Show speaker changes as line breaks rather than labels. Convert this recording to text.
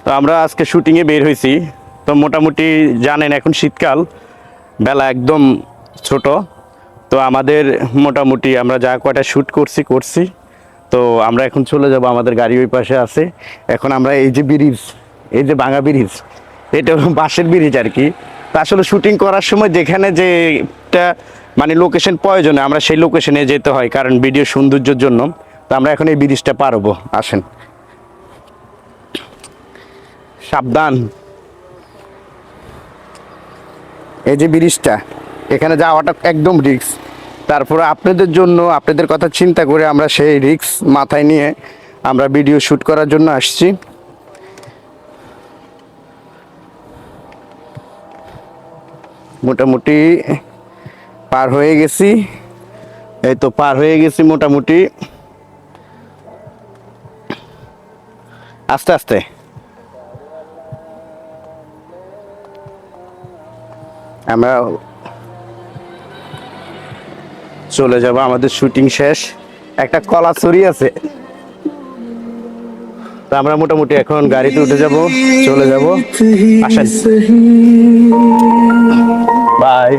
তো আমরা আজকে শুটিংয়ে বের হয়েছি। তো মোটামুটি জানেন এখন শীতকাল, বেলা একদম ছোট। তো আমাদের মোটামুটি আমরা যা কয়টা শ্যুট করছি। তো আমরা এখন চলে যাব, আমাদের গাড়ি ওই পাশে আছে। এখন আমরা এই যে ব্রিজ, এই যে ভাঙা ব্রিজ, এটা হলো বাঁশের ব্রিজ আর কি। তা আসলে শুটিং করার সময় যেখানে যে একটা মানে লোকেশন প্রয়োজনে আমরা সেই লোকেশনে যেতে হয়, কারণ ভিডিও সৌন্দর্যের জন্য। তো আমরা এখন এই ব্রিজটা পারবো, আসেন। সাবধান, এই যে ব্রিজটা, এখানে যাওয়াটা একদম রিস্ক। তারপরে আপনাদের জন্য, আপনাদের কথা চিন্তা করে আমরা সেই রিস্ক মাথায় নিয়ে আমরা ভিডিও শ্যুট করার জন্য আসছি। মোটামুটি পার হয়ে গেছি, এই তো পার হয়ে গেছি মোটামুটি। আস্তে আস্তে আমরা চলে যাব, আমাদের শুটিং শেষ। একটা কলা ছড়ি আছে, তো আমরা মোটামুটি এখন গাড়িতে উঠে যাব, চলে যাব। আসেন, বাই।